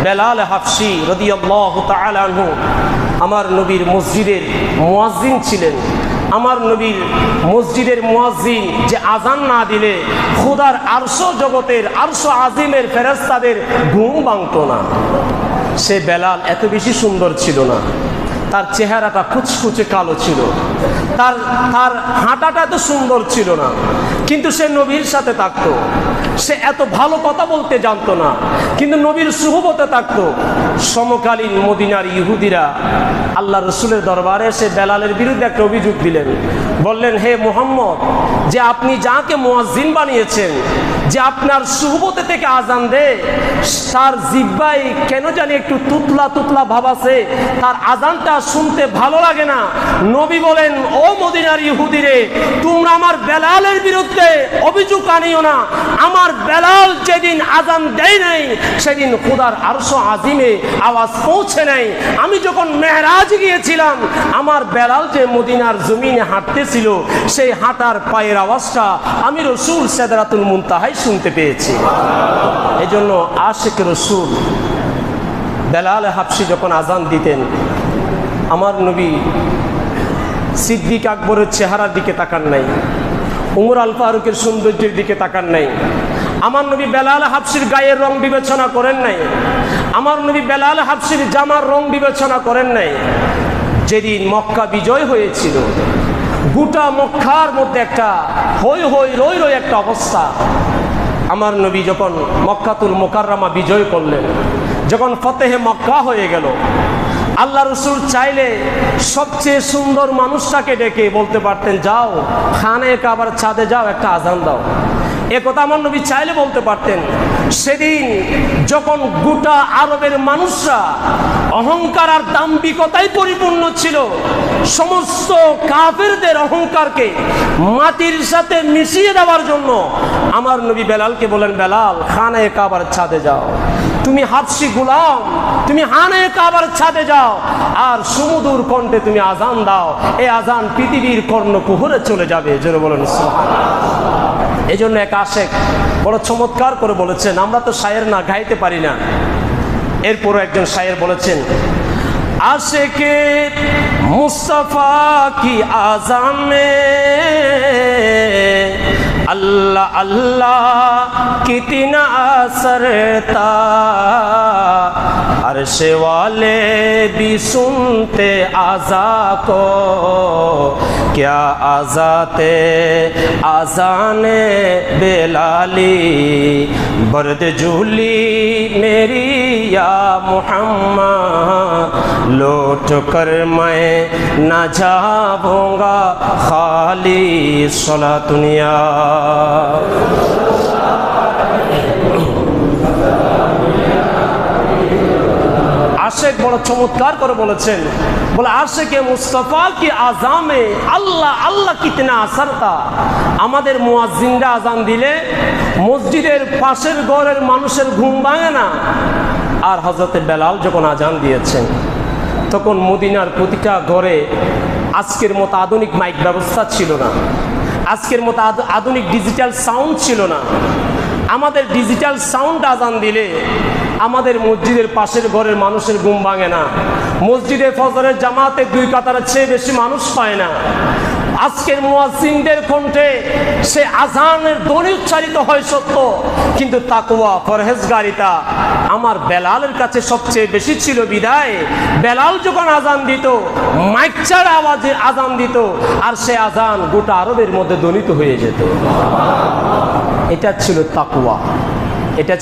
বেলাল হাফসি রাদিয়াল্লাহু তাআলা আনহু আমার নবীর মসজিদের মুয়াজ্জিন ছিলেন। আমার নবীর মসজিদের মুয়াজ্জিন যে আজান না দিলে খোদার আরশ জগতের আরশ আজিমের ফেরেশতাদের ঘুম ভাঙত না। সে বেলাল এত বেশি সুন্দর ছিল না, তার চেহারাটা কুচকুচে কালো ছিল, তার হাঁটাটা এত সুন্দর ছিল না, কিন্তু সে নবীর সাথে থাকতো। সে এত ভালো কথা বলতে জানতো না, কিন্তু নবীর সুহবতে থাকতো। সমকালীন মদিনার ইহুদিরা আল্লাহ রসুলের দরবারে সে বেলালের বিরুদ্ধে একটা অভিযোগ দিলেন। বললেন, হে মুহাম্মদ, যে আপনি যাকে মুয়াজ্জিন বানিয়েছেন, যে আপনার সুহবতে থেকে আজান দেয়, তার জিহ্বায় কেন জানি একটু তুতলা তুতলা ভাব আছে, তার আজানটা শুনতে ভালো লাগে না। নবী বলেন, ও মদিনার ইহুদিরে, তোমরা আমার বেলালের বিরুদ্ধে অভিযোগ আনিও না। আমার বেলাল যেদিন আজান দেয় নাই, সেদিন খোদার আরশ আজিমে আওয়াজ পৌঁছে নাই। আমি যখন মেহরাজ গিয়েছিলাম, আমার বেলাল যে মদিনার জমিনে হাঁটতেছিল, সেই হাঁটার পায়ের আওয়াজটা আমি রসুল সিদরাতুল মুনতাহায় শুনতে পেয়েছি। এই জন্য আশিক রসুল বেলাল হাফসি যখন আজান দিতেন, আমার নবী সিদ্দিক আকবরের চেহারার দিকে তাকান নাই, উমর আল ফারুকের সৌন্দর্যের দিকে তাকান নাই। আমার নবী বেলাল হাফসির গায়ের রং বিবেচনা করেন নাই। আমার নবী বেলাল হাফসির জামার রং বিবেচনা করেন নাই। যেদিন মক্কা বিজয় হয়েছিল, গোটা মক্কার মধ্যে একটা হই হই রই রই একটা অবস্থা। আমার নবী যখন মক্কাতুল মুকাররমা বিজয় করলেন, যখন ফতেহে মক্কা হয়ে গেল, আল্লাহ রসুল চাইলে সবচেয়ে সুন্দর মানুষটাকে ডেকে বলতে পারতেন, যাও খানে কাবার ছাদে যাও, একটা আজান দাও। এ কথা আমার নবী চাইলে বলতে পারতেন। সেদিন যখন গোটা আরবের মানুষরা অহংকার আর দাম্ভিকতায় পরিপূর্ণ ছিল, সমস্ত কাফেরদের অহংকারকে মাটির সাথে মিশিয়ে দেওয়ার জন্য আমার নবী বেলালকে বলেন, বেলাল খানে কাবার ছাদে যাও, তুমি হাফসি গোলাম, তুমি খানে কাবার ছাদে যাও, আর সুমধুর কণ্ঠে তুমি আজান দাও। এই আজান পৃথিবীর কর্ণকুহরে চলে যাবে। জোরে বলেন সুবহানাল্লাহ। এই জন্য এক আশেক বড় চমৎকার করে বলেছেন, আমরা তো শায়ের না, গাইতে পারি না। এরপরও একজন শায়ের বলেছেন, আশেকে মুস্তাফা কি আজান মে अल्लाह अल्लाह कितना असर था, अर्श वाले भी सुनते आज़ा को, क्या आज़ाते आज़ाने बेलाली, बर्द झूली मेरी या मुहम्मद, लौट कर मैं न जाऊंगा खाली, सला दुनिया। আশেক বড় চমৎকার করে বলেছেন, বলে আশেকে মুস্তাফা কি আজামে আল্লাহ আল্লাহ কিতনা আসরতা। আমাদের মুয়াজ্জিনরা আজান দিলে মসজিদের পাশের ঘরের মানুষের ঘুম ভাঙে না। আর হযরতে বেলাল যখন আজান দিয়েছেন, তখন মদিনার প্রতিটা ঘরে আজকের মতো আধুনিক মাইক ব্যবস্থা ছিল না, আজকের মতো আধুনিক ডিজিটাল সাউন্ড ছিল না। আমাদের ডিজিটাল সাউন্ড আজান দিলে আমাদের মসজিদের পাশের ঘরের মানুষের ঘুম ভাঙে না। মসজিদে ফজরের জামাতে 2 কাতারের চেয়ে বেশি মানুষ পায় না। আজকের মুয়াজ্জিনদের কণ্ঠে সে আজানের ধ্বনি উচ্চারিত হয় সত্য, কিন্তু তাকওয়া পরহেজগারিতা আমার বেলালের কাছে সবচেয়ে বেশি ছিল। বিদায় বেলাল যখন আজান দিত, মাইক ছাড়া আওয়াজে আজান দিত, আর সে আজান গোটা আরবের মধ্যে ধ্বনিত হয়ে যেত। এটা ছিল তাকওয়া। এটা